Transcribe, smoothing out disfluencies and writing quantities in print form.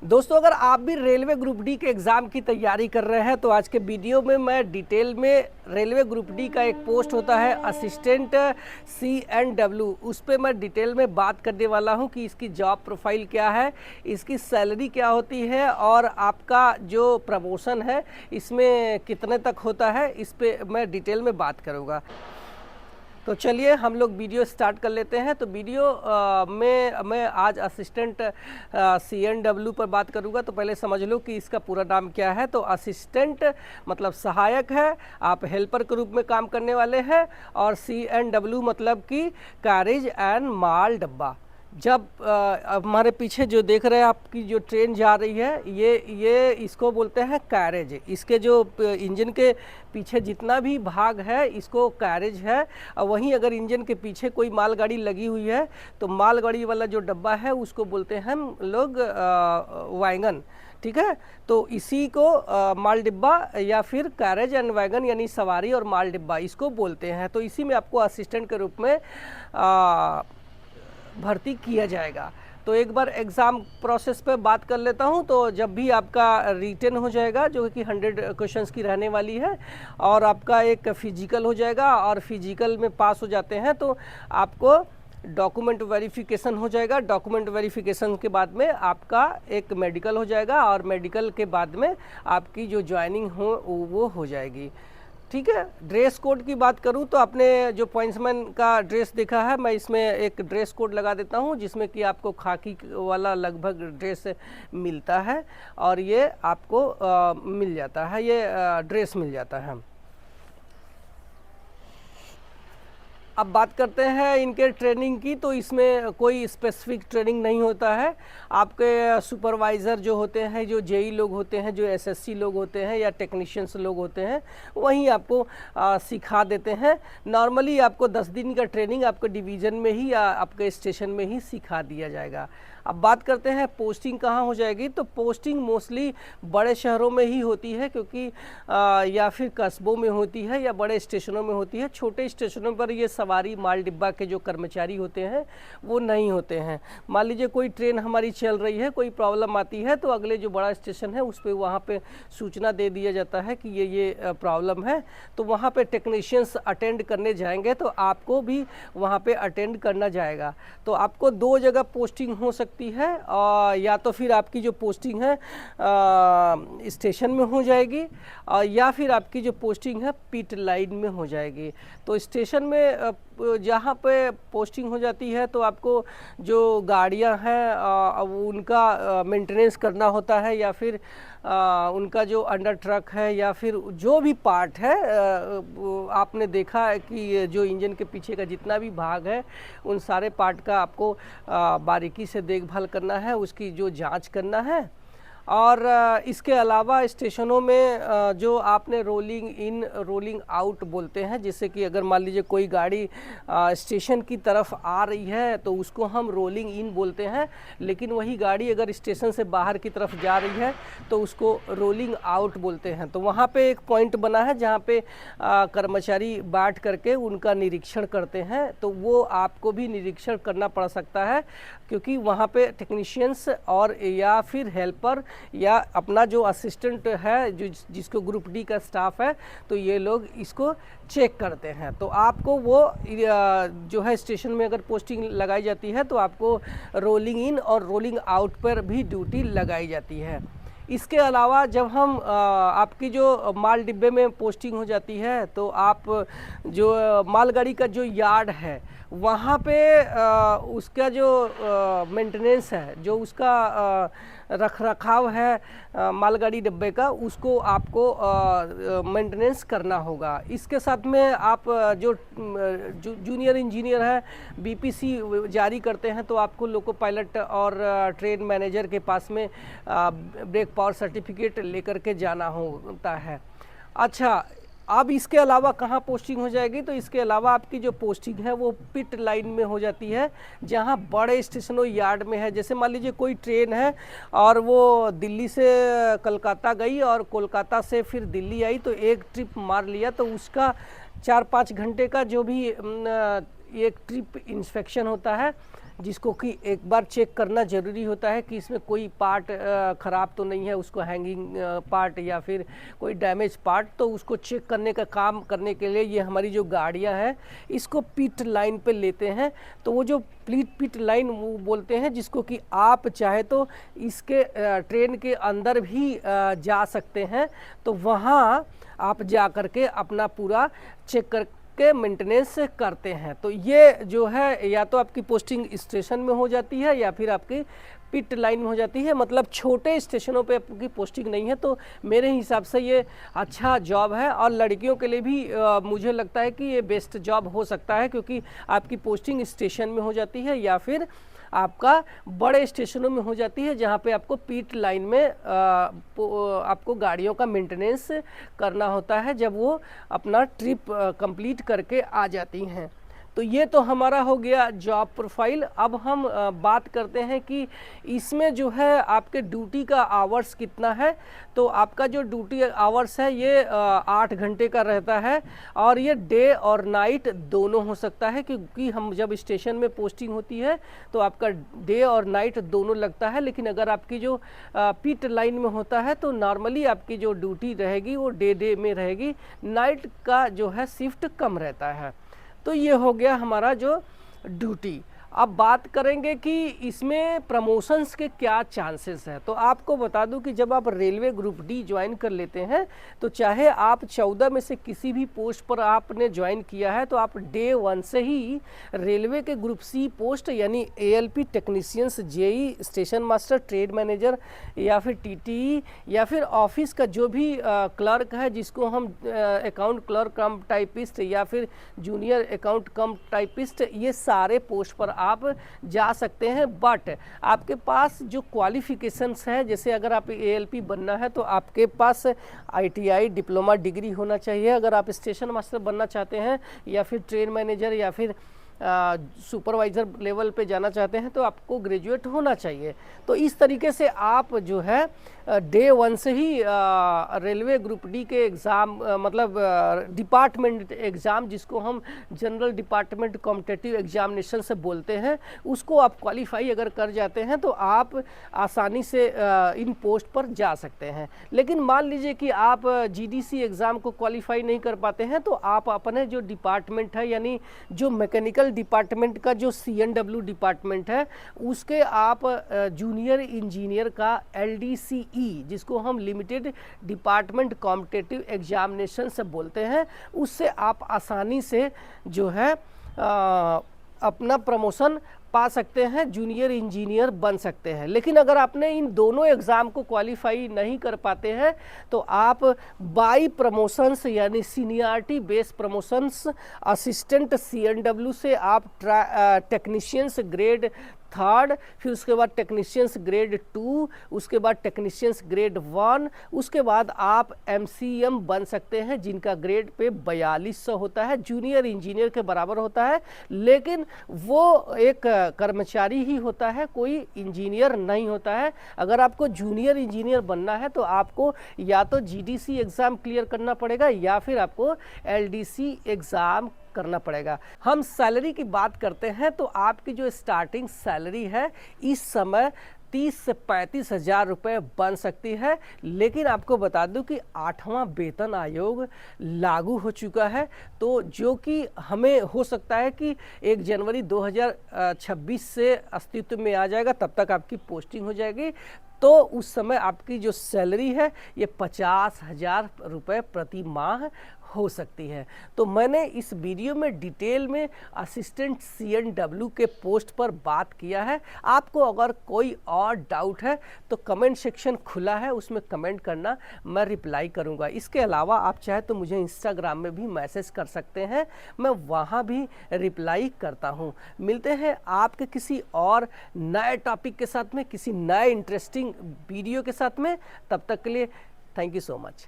दोस्तों, अगर आप भी रेलवे ग्रुप डी के एग्ज़ाम की तैयारी कर रहे हैं तो आज के वीडियो में मैं डिटेल में रेलवे ग्रुप डी का एक पोस्ट होता है असिस्टेंट CNW, उस पर मैं डिटेल में बात करने वाला हूं कि इसकी जॉब प्रोफाइल क्या है, इसकी सैलरी क्या होती है और आपका जो प्रमोशन है इसमें कितने तक होता है, इस पर मैं डिटेल में बात करूँगा। तो चलिए हम लोग वीडियो स्टार्ट कर लेते हैं। तो वीडियो में मैं आज असिस्टेंट CNW पर बात करूंगा। तो पहले समझ लो कि इसका पूरा नाम क्या है। तो असिस्टेंट मतलब सहायक है, आप हेल्पर के रूप में काम करने वाले हैं, और CNW मतलब कि कैरेज एंड माल डब्बा। जब हमारे पीछे जो देख रहे हैं आपकी जो ट्रेन जा रही है, ये इसको बोलते हैं कैरेज। इसके जो इंजन के पीछे जितना भी भाग है इसको कैरेज है। और वहीं अगर इंजन के पीछे कोई मालगाड़ी लगी हुई है तो मालगाड़ी वाला जो डब्बा है उसको बोलते हैं हम लोग वैगन। ठीक है, तो इसी को माल डिब्बा या फिर कैरेज एंड वैगन यानी सवारी और माल डिब्बा इसको बोलते हैं। तो इसी में आपको असिस्टेंट के रूप में भर्ती किया जाएगा। तो एक बार एग्ज़ाम प्रोसेस पे बात कर लेता हूं। तो जब भी आपका रिटन हो जाएगा जो कि 100 क्वेश्चंस की रहने वाली है, और आपका एक फिजिकल हो जाएगा, और फिजिकल में पास हो जाते हैं तो आपको डॉक्यूमेंट वेरिफिकेशन हो जाएगा। डॉक्यूमेंट वेरिफिकेशन के बाद में आपका एक मेडिकल हो जाएगा, और मेडिकल के बाद में आपकी जो ज्वाइनिंग हो वो हो जाएगी। ठीक है, ड्रेस कोड की बात करूं तो आपने जो पॉइंट्समैन का ड्रेस देखा है, मैं इसमें एक ड्रेस कोड लगा देता हूं जिसमें कि आपको खाकी वाला लगभग ड्रेस मिलता है, और ये आपको मिल जाता है, ये ड्रेस मिल जाता है। अब बात करते हैं इनके ट्रेनिंग की। तो इसमें कोई स्पेसिफिक ट्रेनिंग नहीं होता है। आपके सुपरवाइज़र जो होते हैं, जो जेई लोग होते हैं, जो SSC लोग होते हैं या टेक्नीशियंस लोग होते हैं, वहीं आपको सिखा देते हैं। नॉर्मली आपको 10 दिन का ट्रेनिंग आपके डिवीज़न में ही या आपके स्टेशन में ही सिखा दिया जाएगा। अब बात करते हैं पोस्टिंग कहाँ हो जाएगी। तो पोस्टिंग मोस्टली बड़े शहरों में ही होती है, क्योंकि या फिर कस्बों में होती है या बड़े स्टेशनों में होती है। छोटे स्टेशनों पर ये सवारी माल डिब्बा के जो कर्मचारी होते हैं वो नहीं होते हैं। मान लीजिए कोई ट्रेन हमारी चल रही है, कोई प्रॉब्लम आती है, तो अगले जो बड़ा स्टेशन है उस पर वहाँ पे सूचना दे दिया जाता है कि ये प्रॉब्लम है। तो वहाँ पे टेक्नीशियंस अटेंड करने जाएंगे, तो आपको भी वहाँ पे अटेंड करना जाएगा। तो आपको 2 जगह पोस्टिंग हो सकती है, या तो फिर आपकी जो पोस्टिंग है स्टेशन में हो जाएगी, या फिर आपकी जो पोस्टिंग है पिट लाइन में हो जाएगी। तो स्टेशन में जहाँ पे पोस्टिंग हो जाती है तो आपको जो गाड़ियाँ हैं उनका मेंटेनेंस करना होता है, या फिर उनका जो अंडर ट्रक है या फिर जो भी पार्ट है, आपने देखा है कि जो इंजन के पीछे का जितना भी भाग है उन सारे पार्ट का आपको बारीकी से देखभाल करना है, उसकी जो जांच करना है। और इसके अलावा स्टेशनों में जो आपने रोलिंग इन रोलिंग आउट बोलते हैं, जैसे कि अगर मान लीजिए कोई गाड़ी स्टेशन की तरफ आ रही है तो उसको हम रोलिंग इन बोलते हैं, लेकिन वही गाड़ी अगर स्टेशन से बाहर की तरफ जा रही है तो उसको रोलिंग आउट बोलते हैं। तो वहाँ पे एक पॉइंट बना है जहाँ पे कर्मचारी बैठ करके उनका निरीक्षण करते हैं। तो वो आपको भी निरीक्षण करना पड़ सकता है, क्योंकि वहाँ पे टेक्नीशियंस और या फिर हेल्पर या अपना जो असिस्टेंट है, जो जिसको ग्रुप डी का स्टाफ है, तो ये लोग इसको चेक करते हैं। तो आपको वो जो है स्टेशन में अगर पोस्टिंग लगाई जाती है तो आपको रोलिंग इन और रोलिंग आउट पर भी ड्यूटी लगाई जाती है। इसके अलावा जब हम आपकी जो माल डिब्बे में पोस्टिंग हो जाती है तो आप जो मालगाड़ी का जो यार्ड है वहाँ पे उसका जो मेंटेनेंस है, जो उसका रख रखाव है मालगाड़ी डिब्बे का, उसको आपको मेंटेनेंस करना होगा। इसके साथ में आप जो जूनियर इंजीनियर है BPC जारी करते हैं, तो आपको लोको पायलट और ट्रेन मैनेजर के पास में ब्रेक पावर सर्टिफिकेट लेकर के जाना होता है। अच्छा, अब इसके अलावा कहाँ पोस्टिंग हो जाएगी। तो इसके अलावा आपकी जो पोस्टिंग है वो पिट लाइन में हो जाती है, जहाँ बड़े स्टेशनों यार्ड में है। जैसे मान लीजिए कोई ट्रेन है और वो दिल्ली से कलकत्ता गई और कोलकाता से फिर दिल्ली आई, तो एक ट्रिप मार लिया, तो उसका 4-5 घंटे का जो भी एक ट्रिप इंस्पेक्शन होता है जिसको कि एक बार चेक करना ज़रूरी होता है कि इसमें कोई पार्ट ख़राब तो नहीं है, उसको हैंगिंग पार्ट या फिर कोई डैमेज पार्ट, तो उसको चेक करने का काम करने के लिए ये हमारी जो गाड़ियाँ हैं इसको पिट लाइन पे लेते हैं। तो वो जो पिट लाइन वो बोलते हैं, जिसको कि आप चाहे तो इसके ट्रेन के अंदर भी जा सकते हैं, तो वहाँ आप जा कर के अपना पूरा चेक करके मेंटेनेंस करते हैं। तो ये जो है या तो आपकी पोस्टिंग स्टेशन में हो जाती है या फिर आपकी पिट लाइन में हो जाती है, मतलब छोटे स्टेशनों पे आपकी पोस्टिंग नहीं है। तो मेरे हिसाब से ये अच्छा जॉब है और लड़कियों के लिए भी मुझे लगता है कि ये बेस्ट जॉब हो सकता है, क्योंकि आपकी पोस्टिंग स्टेशन में हो जाती है या फिर आपका बड़े स्टेशनों में हो जाती है, जहाँ पे आपको पिट लाइन में आपको गाड़ियों का मेंटेनेंस करना होता है जब वो अपना ट्रिप कंप्लीट करके आ जाती हैं। तो ये तो हमारा हो गया जॉब प्रोफाइल। अब हम बात करते हैं कि इसमें जो है आपके ड्यूटी का आवर्स कितना है। तो आपका जो ड्यूटी आवर्स है ये 8 घंटे का रहता है और ये डे और नाइट दोनों हो सकता है, क्योंकि हम जब स्टेशन में पोस्टिंग होती है तो आपका डे और नाइट दोनों लगता है। लेकिन अगर आपकी जो पिट लाइन में होता है तो नॉर्मली आपकी जो ड्यूटी रहेगी वो डे में रहेगी, नाइट का जो है शिफ्ट कम रहता है। तो ये हो गया हमारा जो ड्यूटी। अब बात करेंगे कि इसमें प्रमोशंस के क्या चांसेस हैं। तो आपको बता दूं कि जब आप रेलवे ग्रुप डी ज्वाइन कर लेते हैं तो चाहे आप 14 में से किसी भी पोस्ट पर आपने ज्वाइन किया है, तो आप डे 1 से ही रेलवे के ग्रुप सी पोस्ट यानी ALP technicians, JE, station master, trade manager या फिर TTE या फिर ऑफिस का जो भी क्लर्क है, जिसको हम अकाउंट क्लर्क कम टाइपिस्ट या फिर जूनियर अकाउंट कम टाइपिस्ट, ये सारे पोस्ट पर आप जा सकते हैं। बट आपके पास जो क्वालिफिकेशंस है, जैसे अगर आप ALP बनना है तो आपके पास ITI डिप्लोमा डिग्री होना चाहिए। अगर आप स्टेशन मास्टर बनना चाहते हैं या फिर ट्रेन मैनेजर या फिर सुपरवाइज़र लेवल पे जाना चाहते हैं तो आपको ग्रेजुएट होना चाहिए। तो इस तरीके से आप जो है डे 1 से ही रेलवे ग्रुप डी के एग्ज़ाम मतलब डिपार्टमेंट एग्ज़ाम, जिसको हम जनरल डिपार्टमेंट कॉम्पिटिटिव एग्जामिनेशन से बोलते हैं, उसको आप क्वालिफाई अगर कर जाते हैं तो आप आसानी से इन पोस्ट पर जा सकते हैं। लेकिन मान लीजिए कि आप GDC एग्ज़ाम को क्वालिफाई नहीं कर पाते हैं, तो आप अपने जो डिपार्टमेंट है यानी जो मैकेनिकल डिपार्टमेंट का जो CNW डिपार्टमेंट है उसके आप जूनियर इंजीनियर का LDCE, जिसको हम लिमिटेड डिपार्टमेंट कॉम्पिटिटिव एग्जामिनेशन से बोलते हैं, उससे आप आसानी से जो है अपना प्रमोशन पा सकते हैं, जूनियर इंजीनियर बन सकते हैं। लेकिन अगर आपने इन दोनों एग्ज़ाम को क्वालिफाई नहीं कर पाते हैं तो आप बाई प्रमोशंस यानी seniority base promotions assistant CNW से आप टेक्नीशियंस ग्रेड 3rd, फिर उसके बाद टेक्नीशियंस ग्रेड 2, उसके बाद टेक्नीशियंस ग्रेड 1, उसके बाद आप MCM बन सकते हैं जिनका ग्रेड पे 4200 होता है, जूनियर इंजीनियर के बराबर होता है। लेकिन वो एक कर्मचारी ही होता है, कोई इंजीनियर नहीं होता है। अगर आपको जूनियर इंजीनियर बनना है तो आपको या तो GDC एग्ज़ाम क्लियर करना पड़ेगा या फिर आपको LDC एग्ज़ाम करना पड़ेगा। हम सैलरी की बात करते हैं तो आपकी जो स्टार्टिंग सैलरी है इस समय 30 से 35 हज़ार रुपये बन सकती है। लेकिन आपको बता दूं कि 8वां वेतन आयोग लागू हो चुका है, तो जो कि हमें हो सकता है कि 1 जनवरी 2026 से अस्तित्व में आ जाएगा, तब तक आपकी पोस्टिंग हो जाएगी। तो उस समय आपकी जो सैलरी है ये 50 हज़ार रुपये प्रति माह हो सकती है। तो मैंने इस वीडियो में डिटेल में असिस्टेंट CNW के पोस्ट पर बात किया है। आपको अगर कोई और डाउट है तो कमेंट सेक्शन खुला है, उसमें कमेंट करना, मैं रिप्लाई करूंगा। इसके अलावा आप चाहे तो मुझे इंस्टाग्राम में भी मैसेज कर सकते हैं, मैं वहां भी रिप्लाई करता हूं। मिलते हैं आपके किसी और नए टॉपिक के साथ में, किसी नए इंटरेस्टिंग वीडियो के साथ में। तब तक के लिए थैंक यू सो मच।